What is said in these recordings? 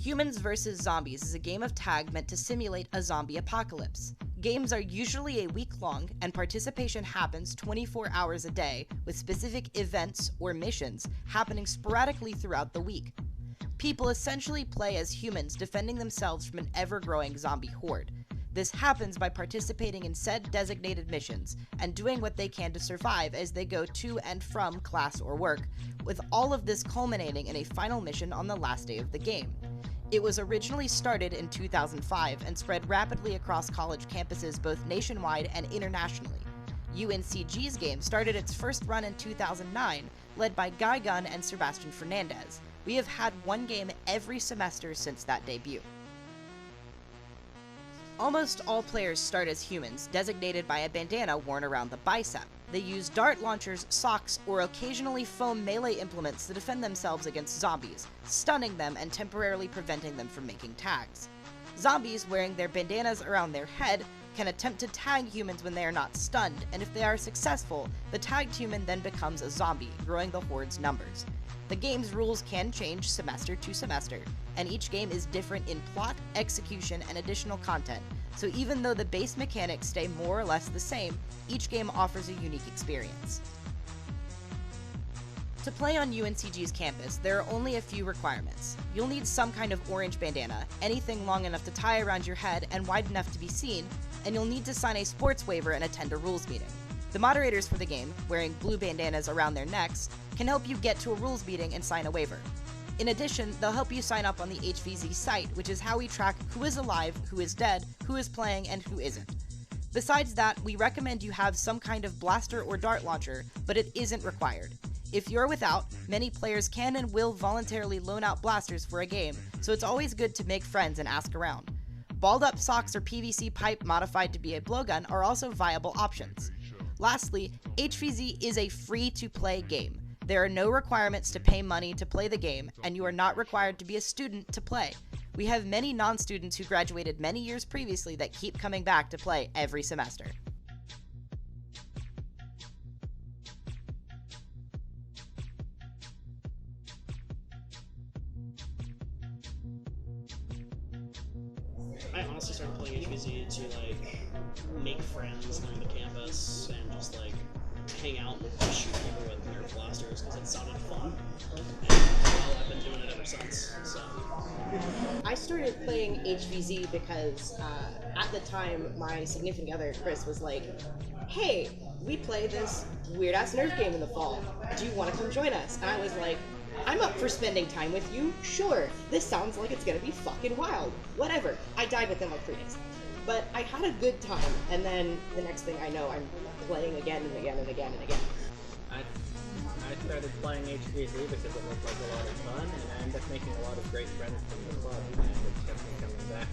Humans vs. Zombies is a game of tag meant to simulate a zombie apocalypse. Games are usually a week long, and participation happens 24 hours a day, with specific events or missions happening sporadically throughout the week. People essentially play as humans defending themselves from an ever-growing zombie horde. This happens by participating in said designated missions and doing what they can to survive as they go to and from class or work, with all of this culminating in a final mission on the last day of the game. It was originally started in 2005 and spread rapidly across college campuses both nationwide and internationally. UNCG's game started its first run in 2009, led by Guy Gunn and Sebastian Fernandez. We have had one game every semester since that debut. Almost all players start as humans, designated by a bandana worn around the bicep. They use dart launchers, socks, or occasionally foam melee implements to defend themselves against zombies, stunning them and temporarily preventing them from making tags. Zombies wearing their bandanas around their head can attempt to tag humans when they are not stunned, and if they are successful, the tagged human then becomes a zombie, growing the horde's numbers. The game's rules can change semester to semester, and each game is different in plot, execution, and additional content, so even though the base mechanics stay more or less the same, each game offers a unique experience. To play on UNCG's campus, there are only a few requirements. You'll need some kind of orange bandana, anything long enough to tie around your head and wide enough to be seen, and you'll need to sign a sports waiver and attend a rules meeting. The moderators for the game, wearing blue bandanas around their necks, can help you get to a rules meeting and sign a waiver. In addition, they'll help you sign up on the HVZ site, which is how we track who is alive, who is dead, who is playing, and who isn't. Besides that, we recommend you have some kind of blaster or dart launcher, but it isn't required. If you're without, many players can and will voluntarily loan out blasters for a game, so it's always good to make friends and ask around. Balled up socks or PVC pipe modified to be a blowgun are also viable options. Lastly, HVZ is a free-to-play game. There are no requirements to pay money to play the game, and you are not required to be a student to play. We have many non-students who graduated many years previously that keep coming back to play every semester. I honestly started playing HVZ to make friends on the campus and just hang out and shoot people with Nerf blasters because it sounded fun. And well, I've been doing it ever since. So I started playing HVZ because at the time my significant other Chris was like, "Hey, we play this weird ass Nerf game in the fall. Do you want to come join us?" And I was like, "I'm up for spending time with you. Sure. This sounds like it's gonna be fucking wild. Whatever." I died within 3 days. But I had a good time, and then the next thing I know, I'm playing again and again and again and again. I started playing HVZ because it looked like a lot of fun, and I ended up making a lot of great friends from the club, and it kept me coming back.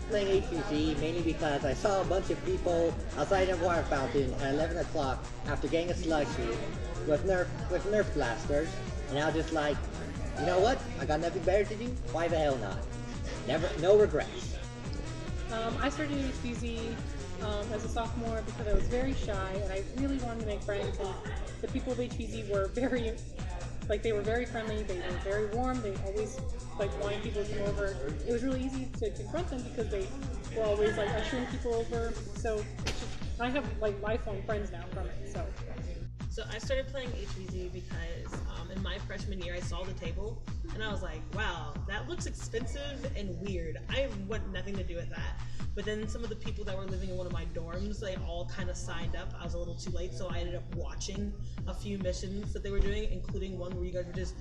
Playing HVZ mainly because I saw a bunch of people outside of water fountain at 11 o'clock after getting a slushy with Nerf blasters, and I was just like, you know what? I got nothing better to do. Why the hell not? No regrets. I started HVZ as a sophomore because I was very shy and I really wanted to make friends, and the people of HVZ were very friendly, they were very warm, they always wanted people to come over. It was really easy to confront them because they were always ushering people over, so I have lifelong friends now from it. So I started playing HVZ because in my freshman year I saw the table and I was like, wow, that looks expensive and weird. I want nothing to do with that. But then some of the people that were living in one of my dorms, they all kind of signed up. I was a little too late, so I ended up watching a few missions that they were doing, including one where you guys were just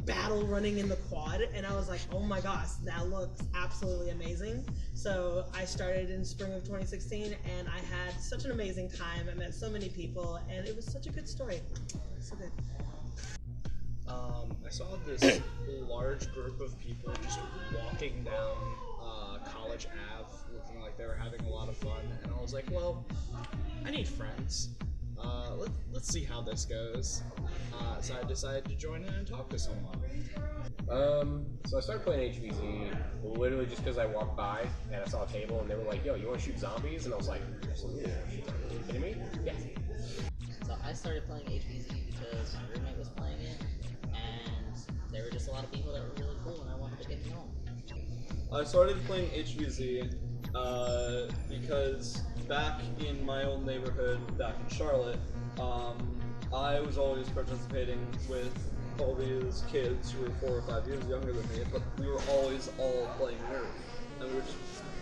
battle running in the quad, and I was like, oh my gosh, that looks absolutely amazing. So I started in spring of 2016 and I had such an amazing time. I met so many people and it was such a good story. So good. I saw this large group of people just walking down College Ave looking like they were having a lot of fun, and I was like, well, I need friends. Let's see how this goes. So I decided to join in and talk to someone. So I started playing HVZ literally just because I walked by and I saw a table and they were like, yo, you want to shoot zombies? And I was like, absolutely. Are you kidding me? Yeah. So I started playing HVZ because my roommate was playing it, and there were just a lot of people that were really cool and I wanted to get to know them. I started playing HVZ because back in my old neighborhood, back in Charlotte, I was always participating with all these kids who were 4 or 5 years younger than me, but we were always all playing Nerf, and we were just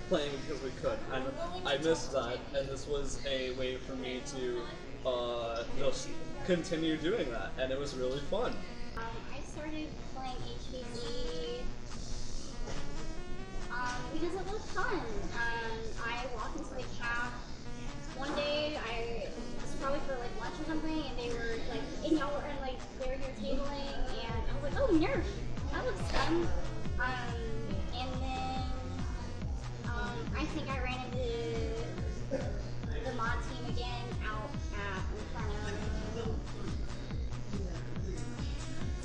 playing because we could, and I missed that, and this was a way for me to just continue doing that, and it was really fun. I started playing HVZ because it looked fun. I walked into the chat one day. I was probably for like lunch or something, and they were like, and y'all were like they were here tabling, and I was like, oh, Nerf, that looks fun. And then I think I ran into the mod team again out at in front of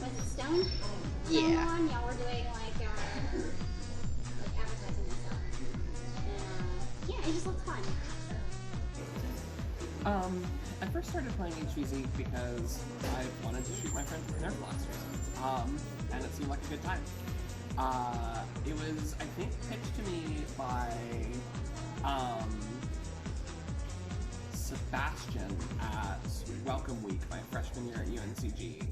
was it Stone? Yeah. Stone, y'all were doing like advertisement and stuff. And yeah, it just looked fun. I first started playing HVZ because I wanted to shoot my friends with Nerf blasters, and it seemed like a good time. It was, I think, pitched to me by Sebastian at Welcome Week my freshman year at UNCG.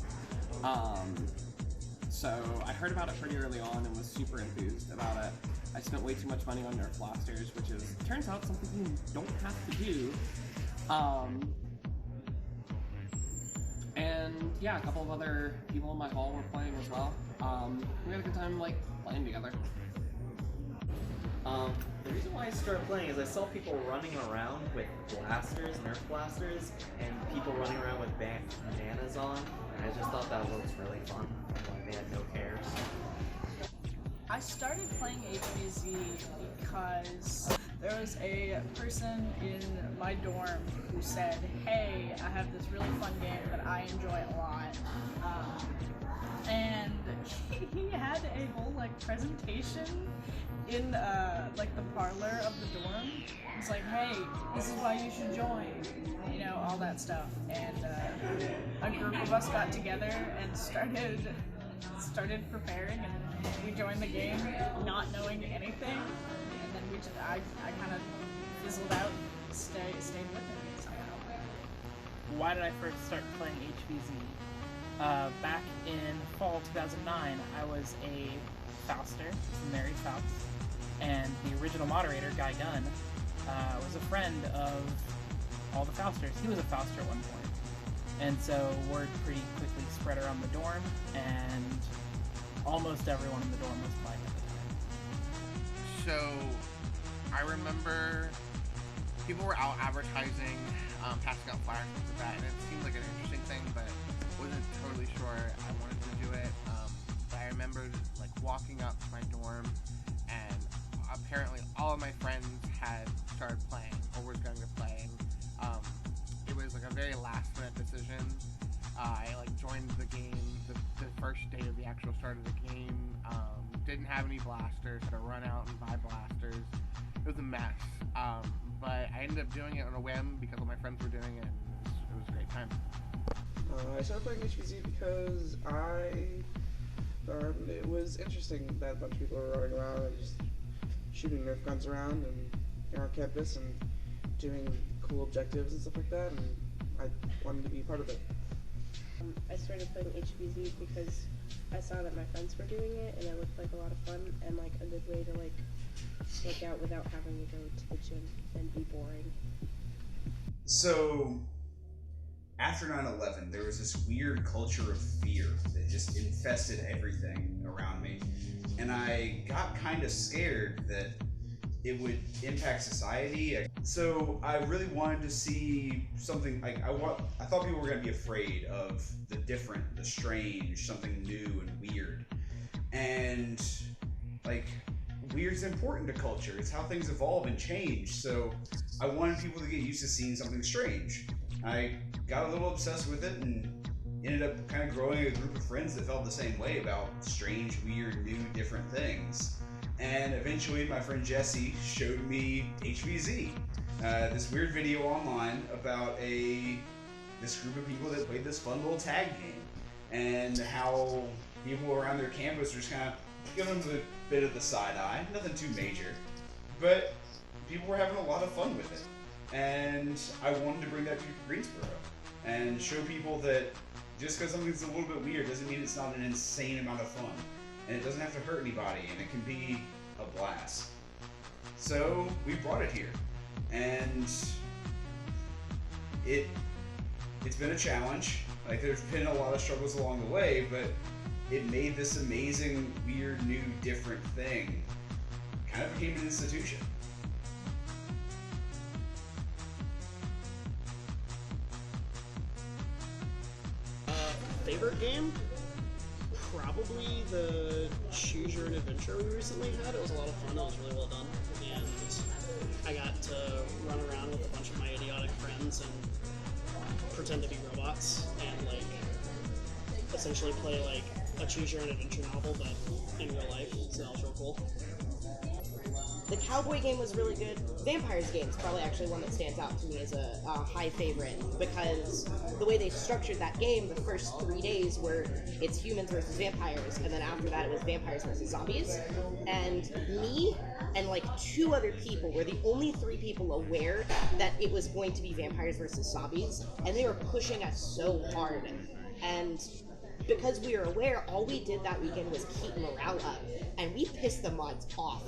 So I heard about it pretty early on and was super enthused about it. I spent way too much money on Nerf blasters, which is, turns out, something you don't have to do. And yeah, a couple of other people in my hall were playing as well. We had a good time, like, playing together. The reason why I started playing is I saw people running around with blasters, Nerf blasters, and people running around with bananas on, and I just thought that looked really fun. Like they had no cares. I started playing HVZ because there was a person in my dorm who said, hey, I have this really fun game that I enjoy a lot. And he had a whole like presentation in like the parlor of the dorm. It's like, hey, this is why you should join, you know, all that stuff. And a group of us got together and started preparing, and we joined the game not knowing anything, and then I kind of fizzled out, stayed with it somehow. Why did I first start playing HVZ? Back in fall 2009, I was a Fauster, Mary Faust, and the original moderator, Guy Gunn, was a friend of all the Fausters. He was a Fauster at one point. And so word pretty quickly spread around the dorm, and almost everyone in the dorm was playing at the time. So I remember people were out advertising, passing out flyers and stuff like that, and it seemed like an interesting thing, but wasn't totally sure I wanted to do it. But I remember like walking up to my dorm, and apparently all of my friends had started playing or was going to play. It was like a very last minute decision. I like joined the game the first day of the actual start of the game. Didn't have any blasters, had to run out and buy blasters. It was a mess. But I ended up doing it on a whim because all my friends were doing it, and it was a great time. I started playing HVZ because it was interesting that a bunch of people were running around and just shooting Nerf guns around and on campus and doing cool objectives and stuff like that, and I wanted to be part of it. I started playing HVZ because I saw that my friends were doing it, and it looked like a lot of fun and like a good way to like work out without having to go to the gym and be boring. So after 9/11, there was this weird culture of fear that just infested everything around me, and I got kind of scared that it would impact society. So I really wanted to see something. I thought people were going to be afraid of the different, the strange, something new and weird. And like, weird's important to culture. It's how things evolve and change. So I wanted people to get used to seeing something strange. I got a little obsessed with it and ended up kind of growing a group of friends that felt the same way about strange, weird, new, different things. And eventually my friend Jesse showed me HVZ, this weird video online about this group of people that played this fun little tag game, and how people around their campus are just kind of giving them a bit of the side eye, nothing too major, but people were having a lot of fun with it. And I wanted to bring that to Greensboro and show people that just because something's a little bit weird doesn't mean it's not an insane amount of fun. And it doesn't have to hurt anybody, and it can be a blast. So we brought it here. And it's been a challenge. Like, there's been a lot of struggles along the way, but it made this amazing, weird, new, different thing. Kind of became an institution. Favorite game? Probably the Choose Your Own Adventure we recently had. It was a lot of fun. It was really well done. And I got to run around with a bunch of my idiotic friends and pretend to be robots and, like, essentially play, like, a Choose Your Own Adventure novel, but in real life. So that was real cool. The cowboy game was really good. Vampires game is probably actually one that stands out to me as a high favorite, because the way they structured that game, the first 3 days were it's humans versus vampires, and then after that it was vampires versus zombies. And me and like 2 other people were the only 3 people aware that it was going to be vampires versus zombies, and they were pushing us so hard. And because we were aware, all we did that weekend was keep morale up, and we pissed the mods off.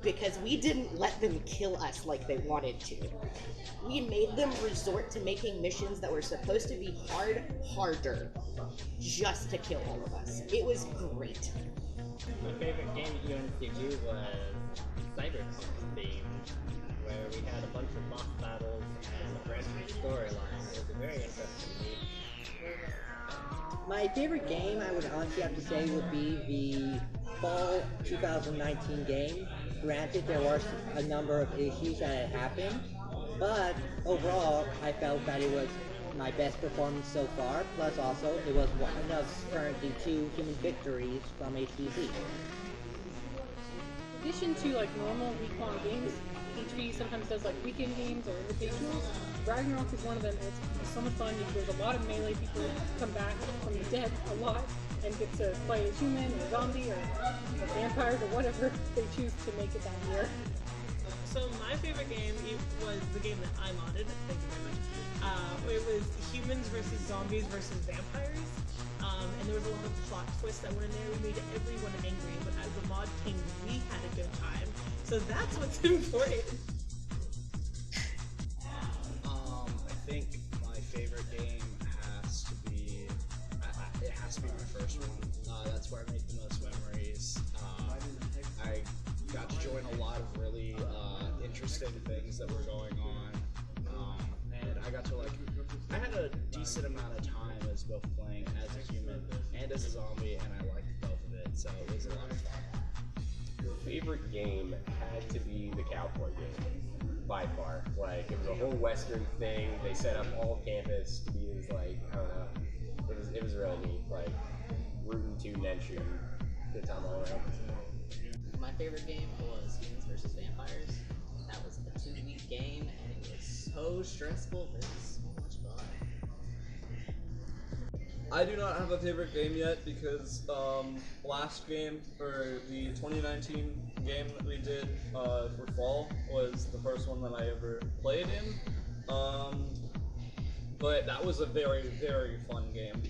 Because we didn't let them kill us like they wanted to. We made them resort to making missions that were supposed to be harder, just to kill all of us. It was great. My favorite game at UNCG was Cyberpunk themed, where we had a bunch of boss battles and a brand new storyline. It was a very interesting week. My favorite game, I would honestly have to say, would be the fall 2019 game. Granted, there were a number of issues that had happened, but overall, I felt that it was my best performance so far, plus also, it was one of currently 2 human victories from HBZ. In addition to like normal week-long games, HB sometimes does like weekend games or invitationals. Ragnarok is one of them, and it's so much fun. There's a lot of melee people come back from the dead a lot and get to play a human or a zombie or vampires or whatever they choose to make it that year. So my favorite game was the game that I modded. Thank you very much. It was humans versus zombies versus vampires. And there was a lot of plot twists that were in there. We made everyone angry, but as a mod king, we had a good time. So that's what's important. I think my favorite game has to be, it has to be my first one. That's where I make the most memories. I got to join a lot of really interesting things that were going on. And I got to I had a decent amount of time as both playing as a human and as a zombie, and I liked both of it, so it was a lot of fun. Favorite game had to be the cowboy game, by far. Like, it was a whole Western thing. They set up all campus to be this, like, I don't know. It was really neat. Like, rooting to Nenshu. Good time all around. My favorite game was Humans vs. Vampires. That was a 2-week game, and it was so stressful, but it was so much fun. I do not have a favorite game yet because last game, or the 2019 game that we did for fall, was the first one that I ever played in. But that was a very, very fun game.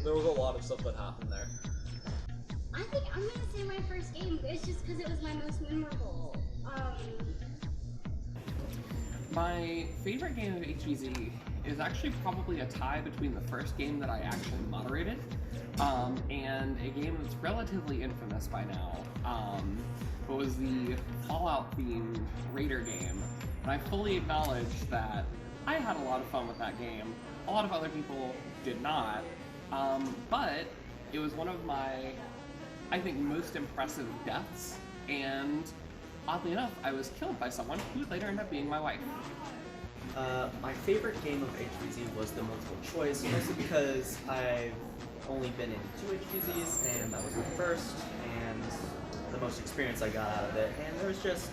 There was a lot of stuff that happened there. I think I'm gonna say my first game. It's just because it was my most memorable. My favorite game of HVZ is actually probably a tie between the first game that I actually moderated and a game that's relatively infamous by now. It was the Fallout-themed Raider game, and I fully acknowledge that I had a lot of fun with that game. A lot of other people did not, but it was one of my, I think, most impressive deaths, and oddly enough, I was killed by someone who later ended up being my wife. My favorite game of HVZ was the multiple choice, mostly because I've only been in 2 HVZs, and that was my first, and the most experience I got out of it. And there was just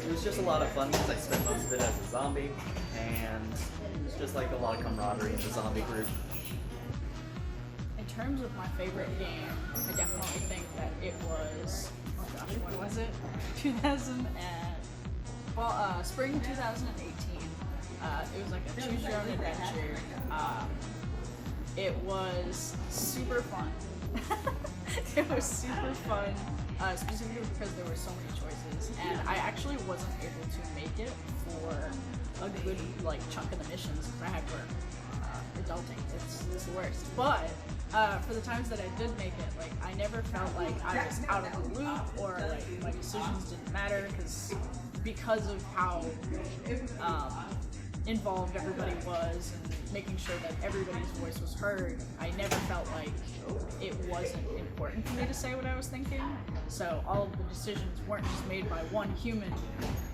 It was just a lot of fun because I spent most of it as a zombie, and it was just like a lot of camaraderie in the zombie group. In terms of my favorite game, I definitely think that it was, oh gosh, what was it? Spring 2018. It was like a choose your own adventure. It was super fun. It was super fun, specifically because there were so many choices, and I actually wasn't able to make it for a good chunk of the missions because I had work. Adulting, it's the worst. But for the times that I did make it, I never felt like I was out of the loop or my decisions didn't matter because of how involved everybody was and making sure that everybody's voice was heard. I never felt like it wasn't important for me to say what I was thinking. So all of the decisions weren't just made by one human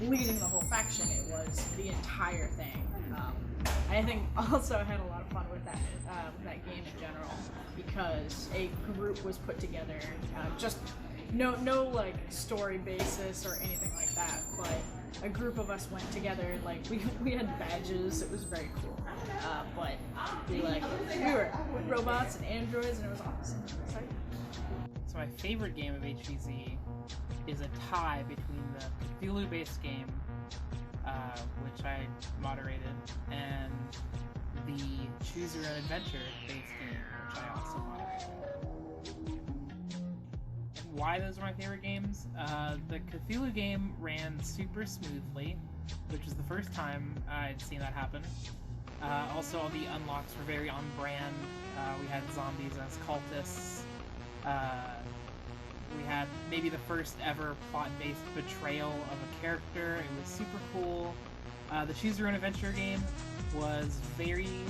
leading the whole faction. It was the entire thing. I think also I had a lot of fun with that game in general because a group was put together, just no story basis or anything like that, but a group of us went together. We had badges. It was very cool. But we were robots and androids, and it was awesome. So my favorite game of HVZ is a tie between the Cthulhu-based game, which I moderated, and the Choose Your Own Adventure-based game, which I also moderated. Why those are my favorite games? The Cthulhu game ran super smoothly, which was the first time I'd seen that happen. Also, all the unlocks were very on brand. We had zombies as cultists. We had maybe the first ever plot-based betrayal of a character. It was super cool. The Choose Your Own Adventure game was very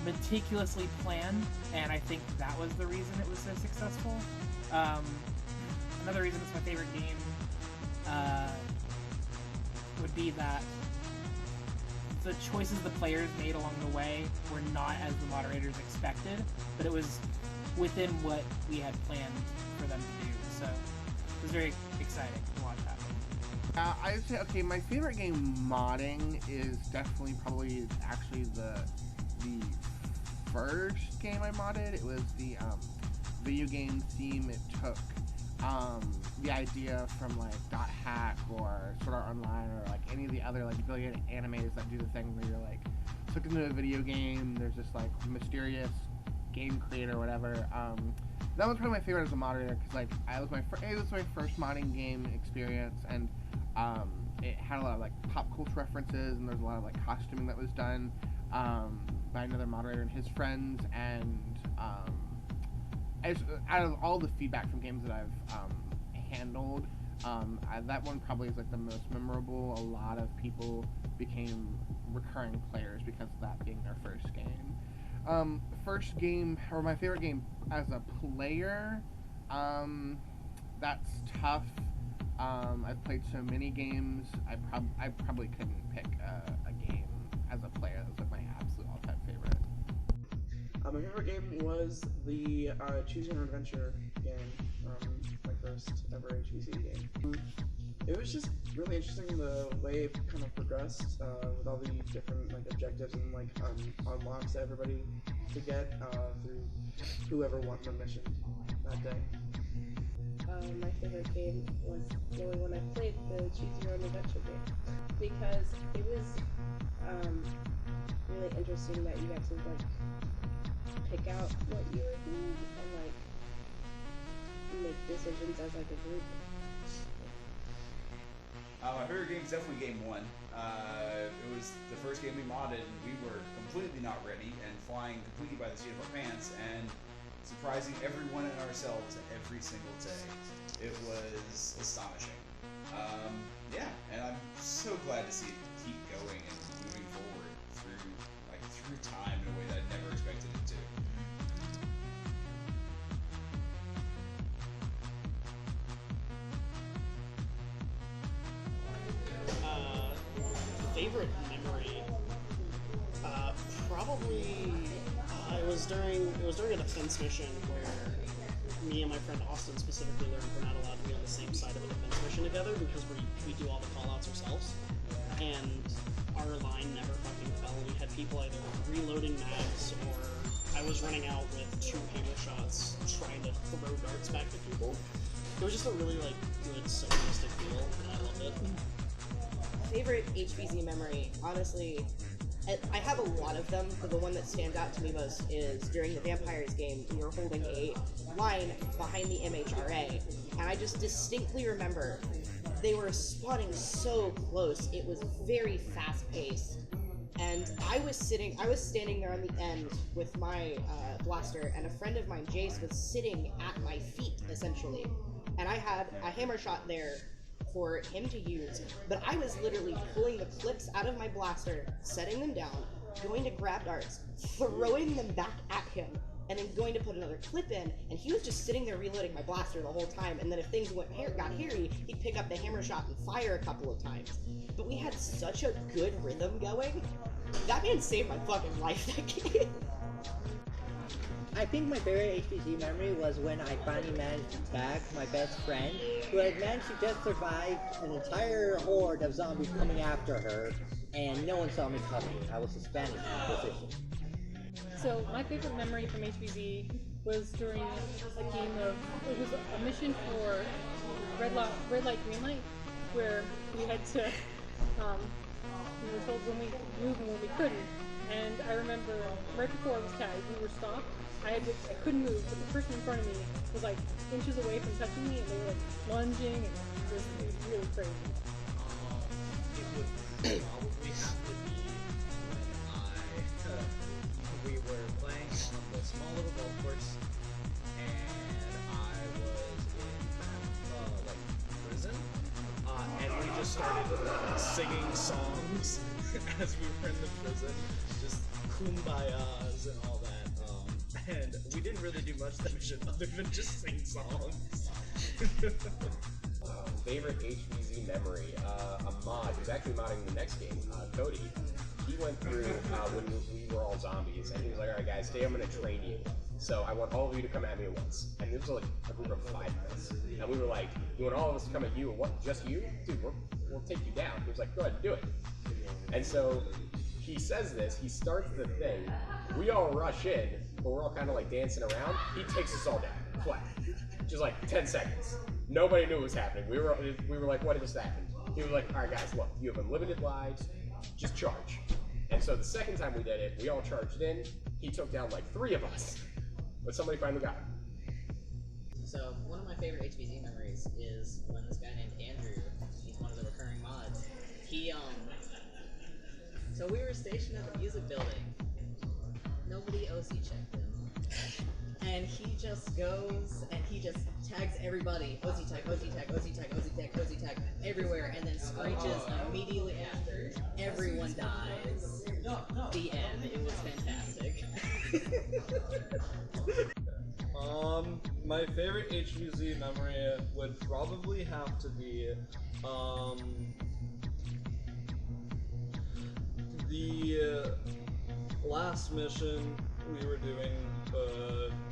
meticulously planned, and I think that was the reason it was so successful. Another reason it's my favorite game would be that the choices the players made along the way were not as the moderators expected, but it was within what we had planned for them to do. So it was very exciting to watch happen. I would say, okay, my favorite game modding is definitely probably actually the first game I modded. It was the video game theme it took. The idea from .hack or Sword Art Online or any of the other billion animes that do the thing where you're took into a video game, there's this mysterious game creator or whatever. That was probably my favorite as a moderator because it was my first modding game experience, and it had a lot of pop culture references, and there's a lot of costuming that was done by another moderator and his friends, and out of all the feedback from games that I've handled, that one probably is the most memorable. A lot of people became recurring players because of that being their first game. First game, or my favorite game as a player, that's tough. I've played so many games, I probably couldn't pick a game as a player that was my absolute all-time favorite. My favorite game was the Choose Your Own Adventure game, my first ever HVZ game. It was just really interesting the way it kind of progressed with all the different objectives and unlocks that everybody could get through whoever won the mission that day. My favorite game was the only one I played, the Choose Your Own Adventure game, because it was really interesting that you got to pick out what you were doing and make decisions as a group. My favorite game is definitely Game 1. It was the first game we modded, and we were completely not ready and flying completely by the seat of our pants and surprising everyone and ourselves every single day. It was astonishing. And I'm so glad to see it keep going and moving forward through time in a way that I never expected it to. Favorite memory? Probably it was during a defense mission where me and my friend Austin specifically learned we're not allowed to be on the same side of a defense mission together because we do all the callouts ourselves. And our line never fucking fell. We had people either reloading mags or I was running out with 2 hammer shots trying to throw darts back to people. It was just a really like good socialistic feel, and I loved it. Favorite HVZ memory, honestly, I have a lot of them, but the one that stands out to me most is during the Vampires game, we were holding a line behind the MHRA, and I just distinctly remember they were spawning so close. It was very fast-paced, and I was standing there on the end with my blaster, and a friend of mine, Jace, was sitting at my feet, essentially, and I had a hammer shot there for him to use, but I was literally pulling the clips out of my blaster, setting them down, going to grab darts, throwing them back at him, and then going to put another clip in, and he was just sitting there reloading my blaster the whole time, and then if things got hairy, he'd pick up the hammer shot and fire a couple of times. But we had such a good rhythm going. That man saved my fucking life that game. I think my favorite HPG memory was when I finally managed to tag my best friend, who had managed to just survive an entire horde of zombies coming after her, and no one saw me coming. I was suspended in the position. So my favorite memory from HBZ was during a game of, it was a mission for red light, green light, where we had to, we were told when we moved and when we couldn't. And I remember right before I was tagged, we were stopped. I couldn't move, but the person in front of me was like inches away from touching me, and they were like lunging, and it was really crazy. It would probably have to be when we were playing on the small little golf course, and I was in like prison, and we just started singing songs as we were in the prison, just kumbayas and all that. And we didn't really do much that mission other than just sing songs. Favorite HVZ memory? A mod who's actually modding the next game, Cody. He went through when we were all zombies, and he was like, "Alright guys, today I'm going to train you. So I want all of you to come at me at once." And it was like a group of 5 of us. And we were like, "You want all of us to come at you? Or what? Just you? Dude, we'll take you down." He was like, "Go ahead and do it." And so he says this, he starts the thing, we all rush in, but we're all kind of like dancing around. He takes us all down, flat. Just like 10 seconds. Nobody knew what was happening. We were like, what just happened? He was like, "Alright guys, look, you have unlimited lives, just charge." And so the second time we did it, we all charged in. He took down like 3 of us, but somebody finally got him. So one of my favorite HBZ memories is when this guy named Andrew, he's one of the recurring mods, so we were stationed at the music building. Nobody OC checked him. And he just goes and he just tags everybody. OC tag, OC tag, OC tag, OC tag, OC tag, everywhere, and then screeches immediately after. Everyone dies. The end. It was fantastic. My favorite HVZ memory would probably have to be, the last mission we were doing.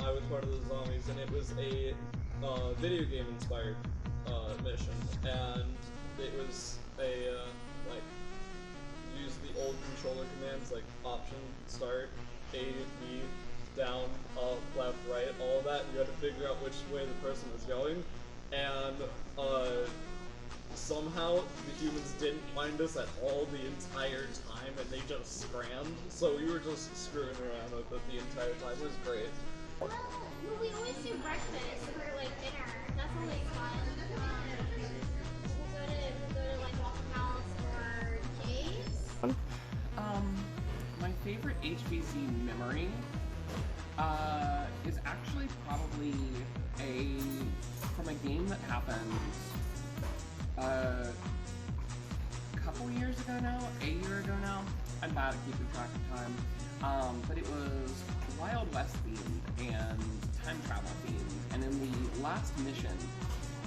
I was part of the zombies, and it was a video game inspired mission, and it was a like use the old controller commands like option, start, A, B, down, up, left, right, all of that. You had to figure out which way the person was going, and somehow the humans didn't find us at all the entire time, and they just scrammed. So we were just screwing around with it the entire time. It was great. Well, we always do breakfast for like dinner. That's always fun. We'll go to like Waffle House or K's. My favorite HVZ memory is actually probably from a game that happened a couple years ago now, a year ago now. I'm bad at keeping track of time. But it was Wild West themed and time travel themed. And in the last mission,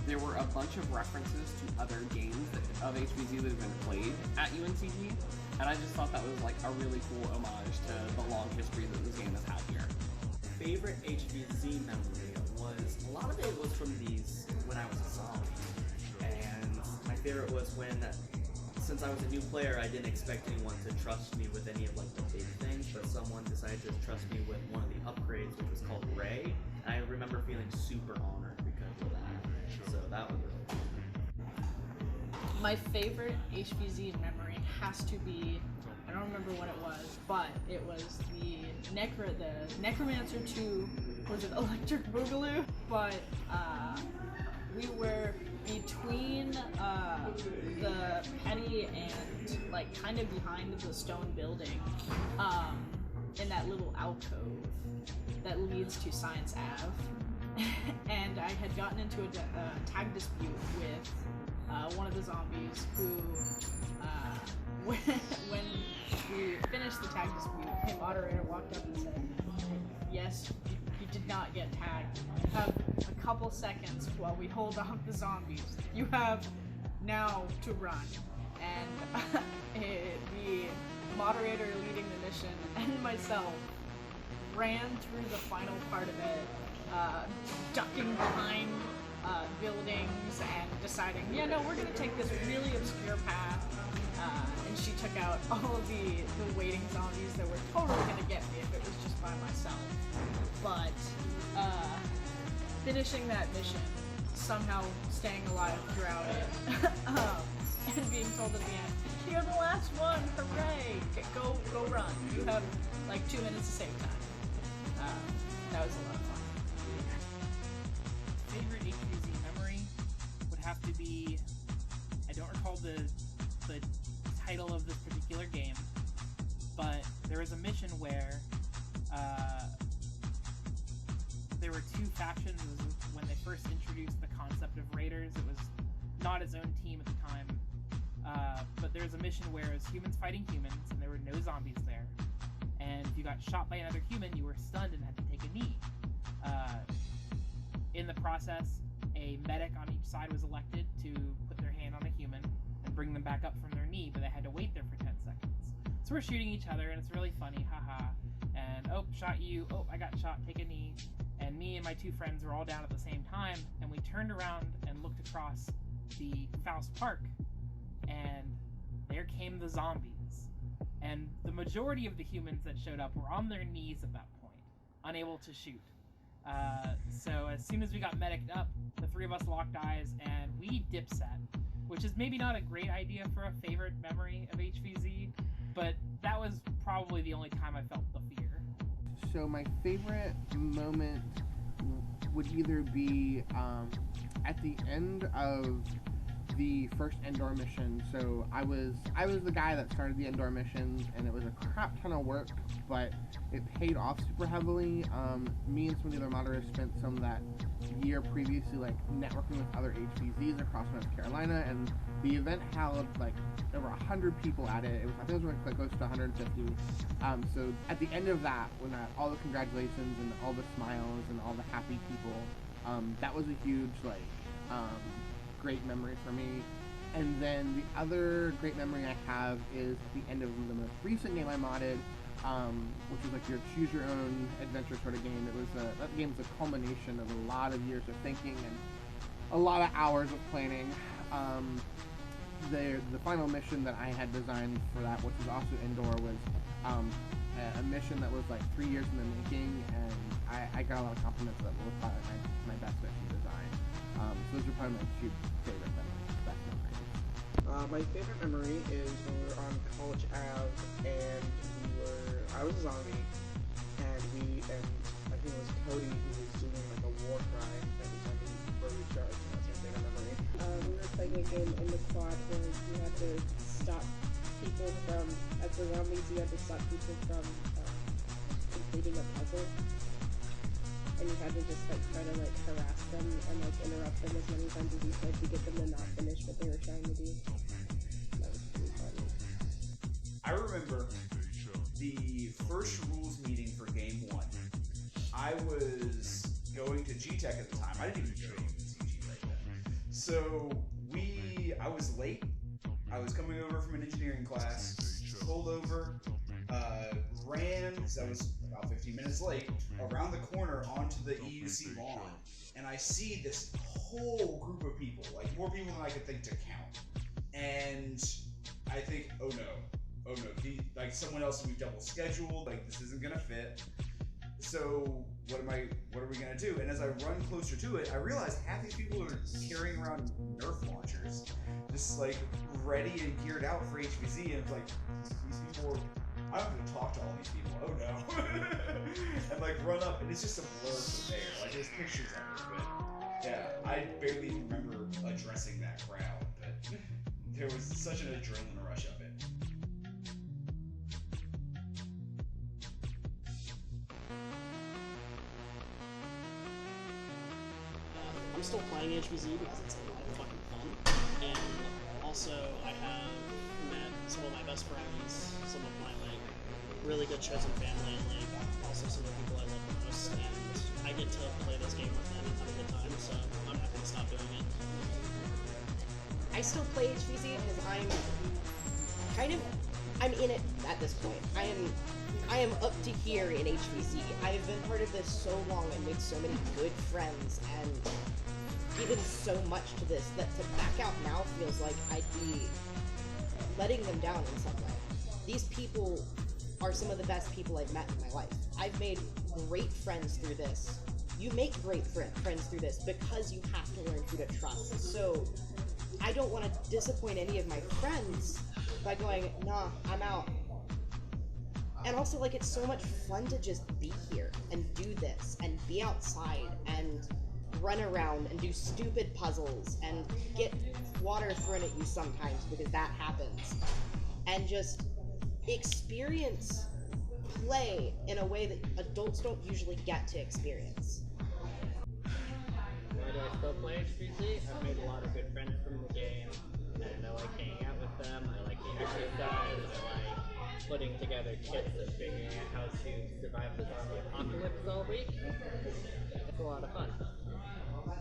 there were a bunch of references to other games of HVZ that have been played at UNCG. And I just thought that was like a really cool homage to the long history that this game has had here. Favorite HVZ memory was was a lot of it was from these when I was a zombie, and my favorite was when, since I was a new player, I didn't expect anyone to trust me with any of like the big things, but someone decided to trust me with one of the upgrades, which was called Ray. And I remember feeling super honored because of that. So that was really cool. My favorite HVZ memory has to be, I don't remember what it was, but it was the Necromancer 2, was it Electric Boogaloo? But we were between the petty and like kind of behind the stone building, in that little alcove that leads to Science Ave. And I had gotten into a tag dispute with one of the zombies who, when we finished the tag dispute, the moderator walked up and said, "Yes, you did not get tagged. You have a couple seconds while we hold off the zombies. You have now to run." And the moderator leading the mission and myself ran through the final part of it, ducking behind buildings and deciding, yeah, no, we're gonna take this really obscure path. And she took out all of the waiting zombies that were totally gonna get me if it was just by myself. But finishing that mission, somehow staying alive throughout it, and being told at the end, "You're the last one, hooray! Go run. You have like 2 minutes to save time." That was a lot of fun. Favorite HVZ memory would have to be, I don't recall the title of this particular game, but there was a mission where there were two factions. It was when they first introduced the concept of raiders. It was not its own team at the time, but there was a mission where it was humans fighting humans, and there were no zombies there. And if you got shot by another human, you were stunned and had to take a knee. In the process, a medic on each side was elected to put their hand on a human and bring them back up from their knee, but they had to wait there for 10 seconds. So we're shooting each other, and it's really funny, haha. And, oh, shot you, oh, I got shot, take a knee. And me and my two friends were all down at the same time, and we turned around and looked across the Faust Park, and there came the zombies. And the majority of the humans that showed up were on their knees at that point, unable to shoot. So as soon as we got mediced up, the three of us locked eyes and we dipset, which is maybe not a great idea for a favorite memory of HVZ, but that was probably the only time I felt the fear. So my favorite moment would either be at the end of the first indoor mission. So I was the guy that started the indoor missions, and it was a crap ton of work, but it paid off super heavily. Me and some of the other moderators spent some of that year previously like networking with other HVZs across North Carolina, and the event held like over 100 people at it. I think it was like close to 150. So at the end of that, when all the congratulations and all the smiles and all the happy people, that was a huge great memory for me. And then the other great memory I have is at the end of the most recent game I modded, which was like your choose your own adventure sort of game. That game was a culmination of a lot of years of thinking and a lot of hours of planning. The final mission that I had designed for that, which was also indoor, was a mission that was like 3 years in the making, and I got a lot of compliments that was probably my best mission design. So those are probably my two favorite best memories. My favorite memory is when we were on College Ave, and I was a zombie, and I think it was Cody who was doing like a war cry every time we recharged, and that's my favorite memory. We were playing a game in the quad where you had to stop people from, as the zombies, you had to stop people from completing a puzzle. And you had to just like try to like harass them and like interrupt them as many times as you could to get them to not finish what they were trying to do. That was pretty funny. I remember the first rules meeting for game 1. I was going to G-Tech at the time. I didn't even go to UNCG right then. So I was late. I was coming over from an engineering class, pulled over, ran because I was about 15 minutes late, around the corner onto the EUC lawn, and I see this whole group of people, like more people than I could think to count. And I think, oh no, like someone else will be double scheduled, like this isn't gonna fit. So what are we gonna do? And as I run closer to it, I realize half these people are carrying around Nerf launchers, just like ready and geared out for HVZ. And it's like, these people, I don't have to talk to all these people. Oh no! And like run up, and it's just a blur from there. Like there's pictures of it, but yeah, I barely remember addressing that crowd. But there was such an adrenaline rush of it. I'm still playing HVZ because it's a lot of fucking fun, and also I have met some of my best friends, some of my like really good chosen family, and like also some of the people I love the most, and I get to play this game with them and have a good time, so I'm not gonna stop doing it. I still play HVZ because I'm in it at this point. I am up to here in HVZ. I have been part of this so long and made so many good friends and given so much to this that to back out now feels like I'd be letting them down in some way. These people are some of the best people I've met in my life. I've made great friends through this. You make great friends through this because you have to learn who to trust. So I don't want to disappoint any of my friends by going, nah, I'm out. And also, like, it's so much fun to just be here and do this and be outside and run around and do stupid puzzles and get water thrown at you sometimes because that happens. And just experience play in a way that adults don't usually get to experience. Why do I still play HVZ? I've made a lot of good friends from the game, and I like hanging out with them. I like the exercise. I like putting together kits and figuring out how to survive the zombie apocalypse all week. It's a lot of fun.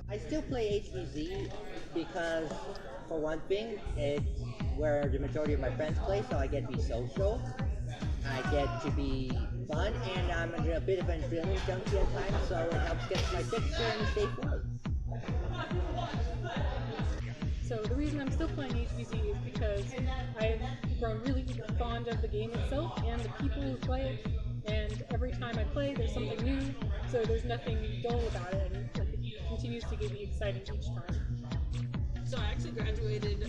I still play HVZ because, for one thing, it's where the majority of my friends play, so I get to be social. I get to be fun, and I'm a bit of an adrenaline junkie at times, so it helps get my fix and stay flow. So the reason I'm still playing HVZ is because I've grown really fond of the game itself and the people who play it, and every time I play there's something new, so there's nothing dull about it, and it continues to get me excited each time. So I actually graduated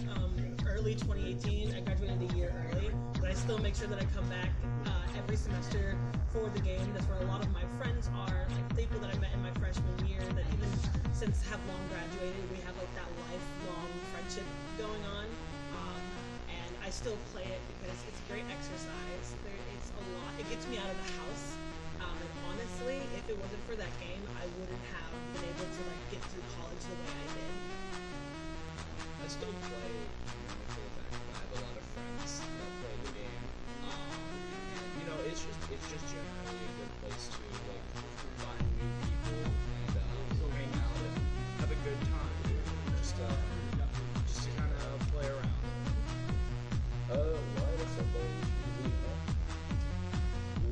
early 2018. I graduated a year early, but I still make sure that I come back every semester for the game. That's where a lot of my friends are, like people that I met in my freshman year that even since have long graduated, we have like that lifelong friendship going on. And I still play it because it's great exercise. It's a lot. It gets me out of the house. And honestly, if it wasn't for that game, I wouldn't have been able to like get through college the way I did. I still play for the fact that I have a lot of friends that play the game. And you know, it's just generally a good place to like find new people and hang out and have a good time. Just to kind of play around. Why was I playing HVZ?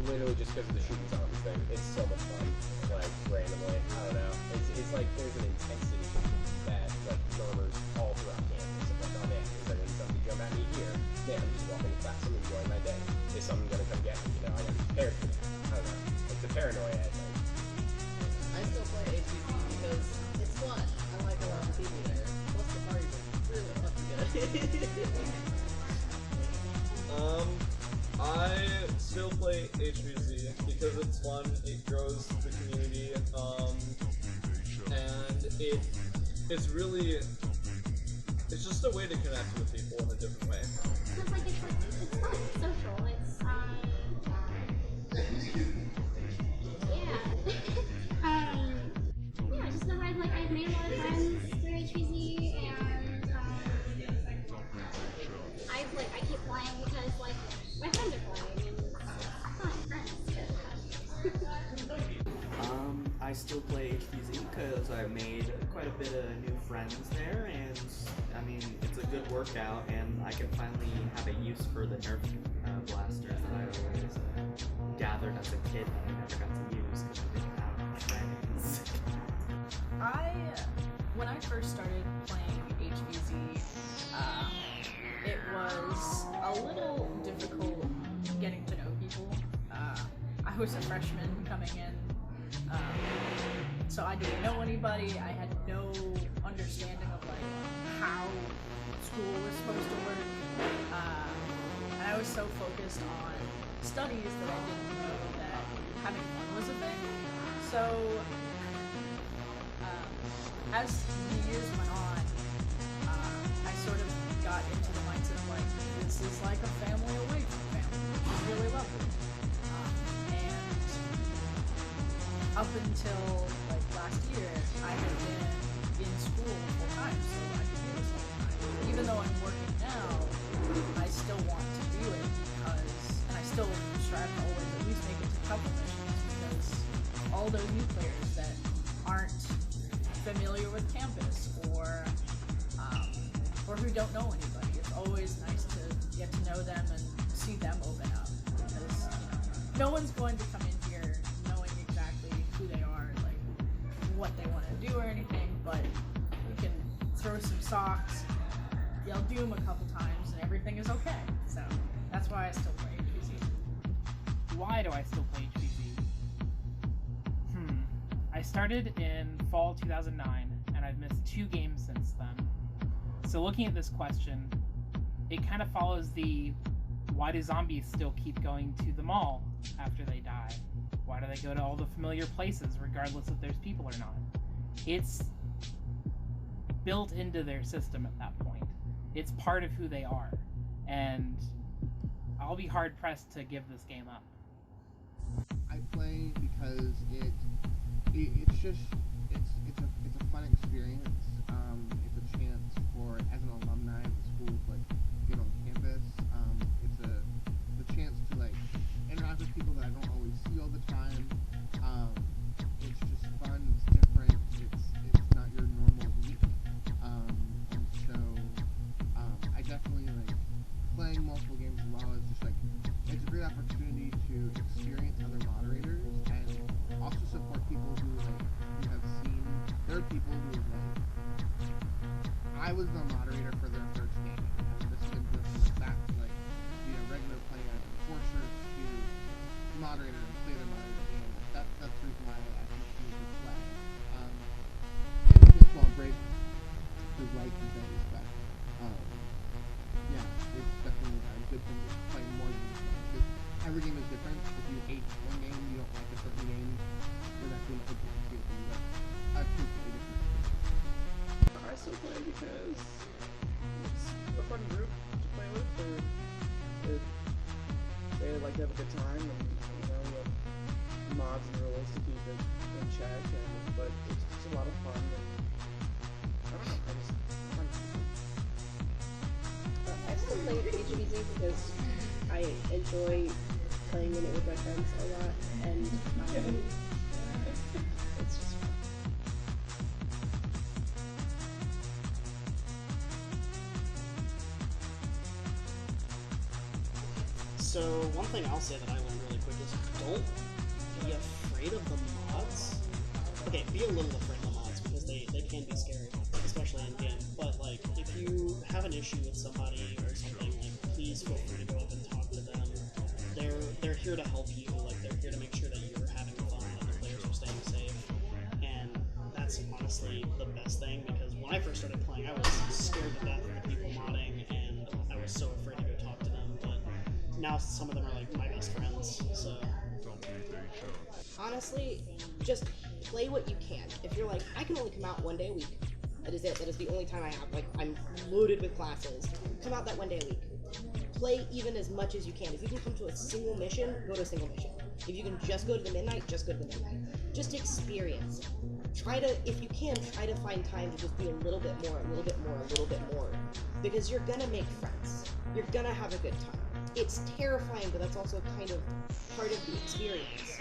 Literally just because of the shooting zombies thing. It's so much fun. Like randomly, I don't know. It's like there's an intensity that like murmurs all throughout campus. It's like, oh man, is there gonna somebody jump at me here? Man, I'm just walking fast. I'm enjoying my day. Is someone gonna come get me? You know, I gotta be prepared for that. I don't know. It's the paranoia at night. I still play HVC because it's fun. I like a lot of people there. Plus the parties are really fucking good. I still play HVZ because it's fun, it grows the community, and it's really, it's just a way to connect with people in a different way. It's fun, it's social, it's, yeah, just because I've made a lot of friends through HVZ, and, I keep playing because, my friends are playing, and it's fun, friends. I still play HVZ because I've made quite a bit of new friends there, and I mean, it's a good workout, and I can finally have a use for the Nerf blasters that I always gathered as a kid that I never got to use because I didn't have friends. When I first started playing HVZ, it was a little difficult getting to know people. I was a freshman coming in, so I didn't know anybody. I had no understanding of like how school was supposed to work, and I was so focused on studies that I didn't know that having fun was a thing. So as the years went on, I sort of got into the mindset of like, this is like a family away from family, which is really lovely. And up until like last year, I had been in school full time, so I could do this all the time. Even though I'm working now, I still want to do it because, and I still strive to always at least make it to a couple missions because all those new players that aren't familiar with campus or who don't know anybody, it's always nice to get to know them and see them open up because no one's going to come in here knowing exactly who they are, like what they want to do or anything, but you can throw some socks, yell doom a couple times, and everything is okay. So that's why I still play HVZ. Why do I still play HVZ? I started in fall 2009, and I've missed 2 games since then. So looking at this question, it kind of follows the why do zombies still keep going to the mall after they die? Why do they go to all the familiar places regardless if there's people or not? It's built into their system at that point. It's part of who they are, and I'll be hard pressed to give this game up. I play because it's just it's a fun experience. It's a chance for, as an alumni of the school, to like get on campus. It's the chance to like interact with people that I don't always see all the time. It's just fun. It's different. It's not your normal week. And so I definitely like playing multiple games as well. It's just like it's a great opportunity to experience other moderators and also support people who like you have seen. There are people who like I was the moderator for their first game, and this has been just back to like be a regular player and force her to moderator and play the moderator game. That's the reason why I continue to play. And it's a small break to like and things, but yeah, it's definitely a good thing to play more than this one because every game is different. If you hate one game, you don't like a certain game, then that's going to open to you. That's completely different. I still play because it's a fun group to play with. They like to have a good time, and you know, we have mods and rules to keep it in check. But it's just a lot of fun. And I don't know. I still play HVZ because I enjoy playing in it with my friends a lot, and it's just fun. So one thing I'll say that I learned really quick is don't be afraid of the mods. Okay, be a little afraid of the mods because they can be scary, especially in game. But like, if you have an issue with somebody or something, like please feel free to go up and talk to them. They're here to help you. Like they're here to make sure that you're having fun and the players are staying safe. And that's honestly the best thing because when I first started playing, I was scared to death of the people modding, and I was so afraid to go talk to them. But now some of them are like my best friends. So honestly, just play what you can. If you're like, I can only come out one day a week, that is it. That is the only time I have. Like, I'm loaded with classes. Come out that one day a week. Play even as much as you can. If you can come to a single mission, go to a single mission. If you can just go to the midnight, just go to the midnight. Just experience. Try to, if you can, try to find time to just be a little bit more, a little bit more, a little bit more. Because you're gonna make friends. You're gonna have a good time. It's terrifying, but that's also kind of part of the experience.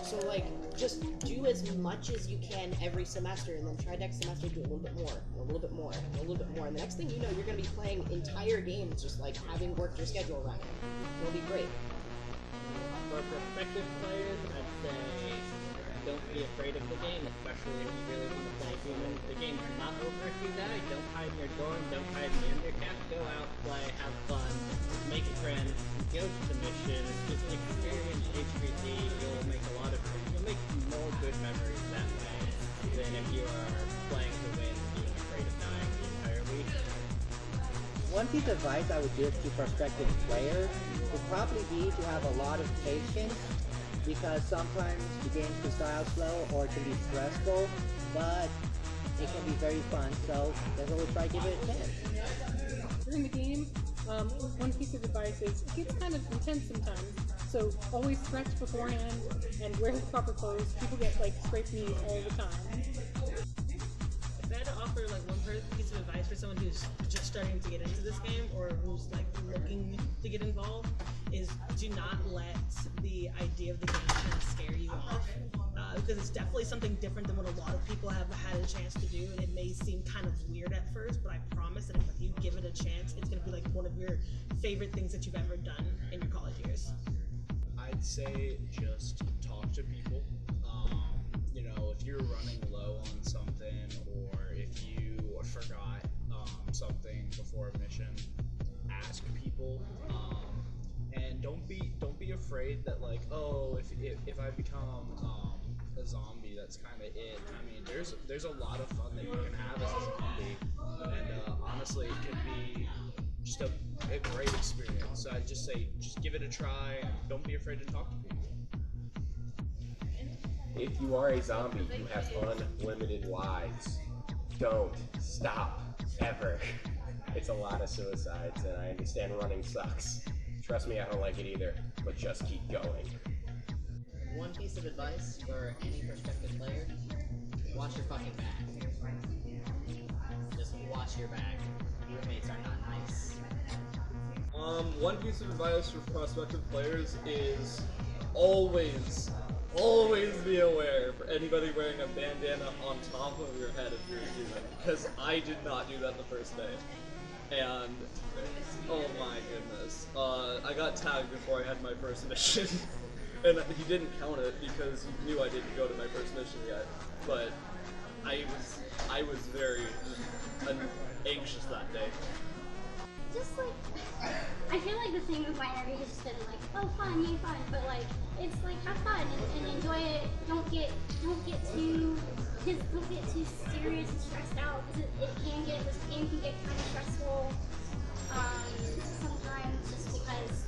So like, just do as much as you can every semester, and then try next semester to do a little bit more, and a little bit more, and a little bit more. And the next thing you know, you're going to be playing entire games, just like having worked your schedule around it. It'll be great. For prospective players, I'd say don't be afraid of the game, especially if you really want to play human. The game's not over if you die. Don't hide in your dorm, don't hide in the undercap. Go out, play, have fun, make friends, go to the missions, just experience HPC. You'll make more good memories that way than if you are playing to win, being afraid of dying the entire week. One piece of advice I would give to prospective players would probably be to have a lot of patience, because sometimes the games can start out slow or it can be stressful, but it can be very fun, so let's always try to give it a chance. During the game, one piece of advice is it gets kind of intense sometimes, so always stretch beforehand and wear the proper clothes. People get like scraped knees all the time. If I had to offer like one piece of advice for someone who's just starting to get into this game or who's like looking to get involved, is do not let the idea of the game kind of scare you off. Because it's definitely something different than what a lot of people have had a chance to do, and it may seem kind of weird at first, but I promise that if you give it a chance, it's going to be like one of your favorite things that you've ever done in your college years. I'd say just talk to people. You know, if you're running low on something, or if you forgot something before a mission, ask people. And don't be afraid that like, oh, if I become a zombie, that's kind of it. I mean, there's a lot of fun that you can have as a zombie, and honestly, it could be just a great experience. So I'd just say, just give it a try, and don't be afraid to talk to people. If you are a zombie, you have unlimited lives. Don't stop, ever. It's a lot of suicides, and I understand running sucks. Trust me, I don't like it either, but just keep going. One piece of advice for any prospective player, watch your fucking back. Just watch your back. Roommates are not nice. One piece of advice for prospective players is always be aware for anybody wearing a bandana on top of your head if you're a human, because I did not do that the first day. And oh my goodness, I got tagged before I had my first mission, and he didn't count it because he knew I didn't go to my first mission yet. But I was very anxious that day. Just like, I feel like the thing with binary has just been like, oh fun, yay fun, but like, it's like have fun and enjoy it. Don't get too serious and stressed out, because this game can get kind of stressful sometimes, just because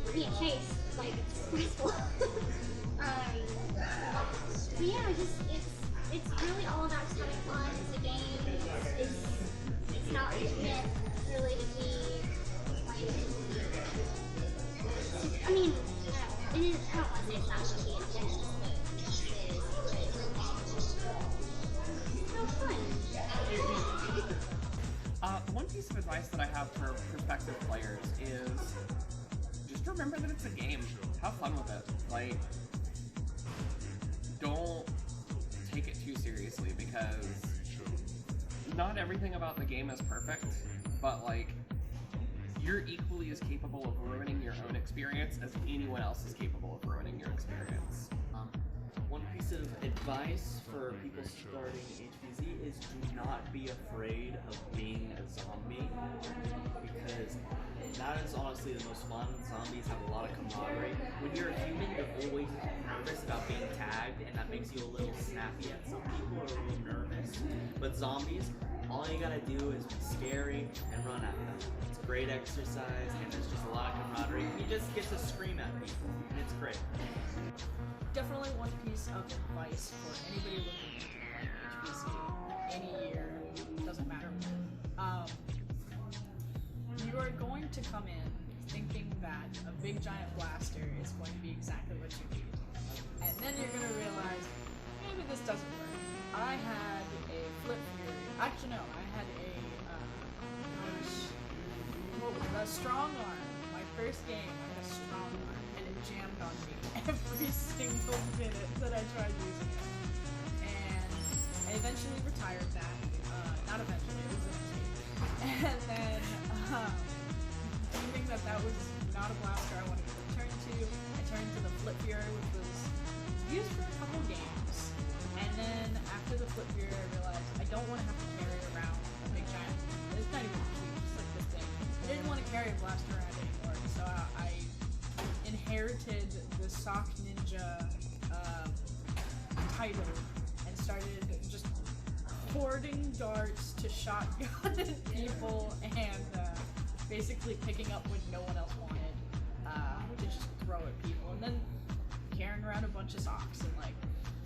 it's being chased, like it's stressful. But yeah, it's really all about just having fun. It's a game. It's not meant really to be like. I mean, it is. I don't want to say it's not to be intense, but it is. Have fun. One piece of advice that I have for prospective players is just remember that it's a game. Have fun with it. Like, don't take it too seriously, because not everything about the game is perfect, but like, you're equally as capable of ruining your own experience as anyone else is capable of ruining your experience. One piece of advice for people starting HVZ is do not be afraid of being a zombie, because that is honestly the most fun. Zombies have a lot of camaraderie. When you're a human, you're always nervous about being tagged, and that makes you a little snappy at some people, or a little nervous. But zombies, all you gotta do is be scary and run at them. It's great exercise, and there's just a lot of camaraderie. You just get to scream at people, and it's great. Definitely one piece of advice for anybody looking into playing HBC any year, doesn't matter when. You are going to come in thinking that a big giant blaster is going to be exactly what you need. And then you're going to realize, maybe this doesn't work. I had a flip fury. Actually, no, I had a strong arm. My first game, I had a strong arm, and it jammed on me. every single minute that I tried using it. And I eventually retired that. Not eventually, it was a mistake. And then, deeming that was not a blaster I wanted to return to, I turned to the Flip Fury, which was used for a couple games. And then after the Flip Fury, I realized I don't want to have to carry around a big giant. It's not even cute, just like this thing. I didn't want to carry a blaster around anymore, so I inherited the Sock Ninja title and started just hoarding darts to shotgun people and basically picking up what no one else wanted to just throw at people, and then carrying around a bunch of socks. And like,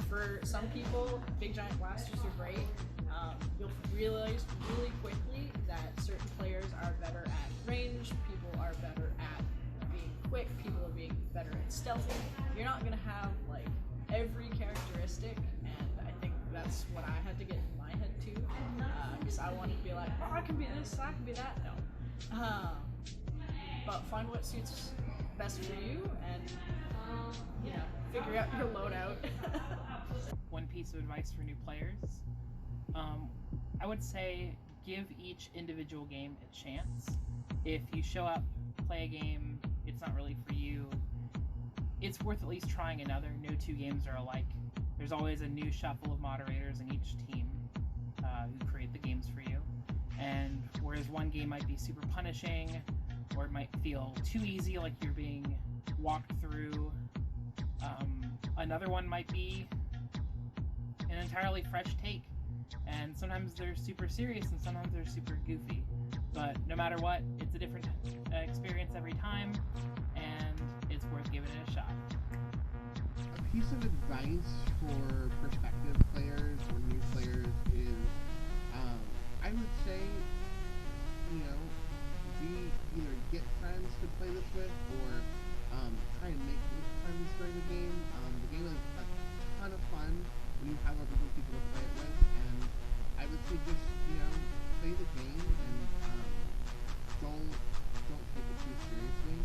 for some people, big giant blasters are great. You'll realize really quickly that certain players are better at range, people are better at being quick, people are being better at stealthing. You're not gonna have like every characteristic, and I think that's what I had to get in my head too, because I wanted to be like, oh, I can be this, I can be that. No. But find what suits best for you, and you know, figure out your loadout. One piece of advice for new players, I would say give each individual game a chance. If you show up, play a game, it's not really for you, it's worth at least trying another. No two games are alike. There's always a new shuffle of moderators in each team who create the games for you. And whereas one game might be super punishing, or it might feel too easy, like you're being walked through, another one might be an entirely fresh take. And sometimes they're super serious and sometimes they're super goofy. But no matter what, it's a different experience every time, and it's worth giving it a shot. A piece of advice for prospective players or new players is, I would say, you know, either get friends to play this with, or try and make new friends during the game. The game is a ton of fun when you have a group of people to play it with, and I would say just, you know, play the game and don't take it too seriously.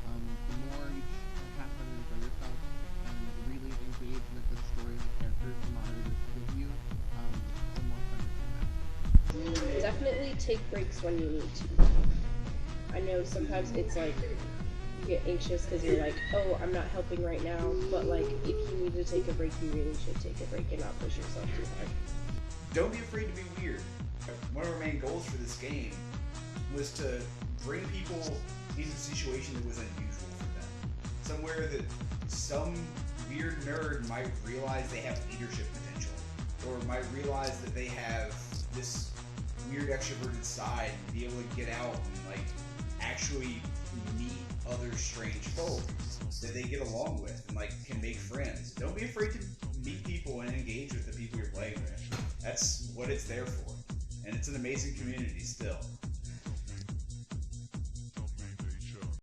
The more you have fun and enjoy yourself and really engage with the story and the characters the moderators give you, the more fun you can have. Definitely take breaks when you need to. I know sometimes it's like you get anxious because you're like, oh, I'm not helping right now, but like if you need to take a break, you really should take a break and not push yourself too hard. Don't be afraid to be weird. One of our main goals for this game was to bring people into a situation that was unusual for them. Somewhere that some weird nerd might realize they have leadership potential, or might realize that they have this weird extroverted side and be able to get out and like actually meet other strange folk that they get along with and like can make friends. Don't be afraid to meet people and engage with the people you're playing with. That's what it's there for. And it's an amazing community still.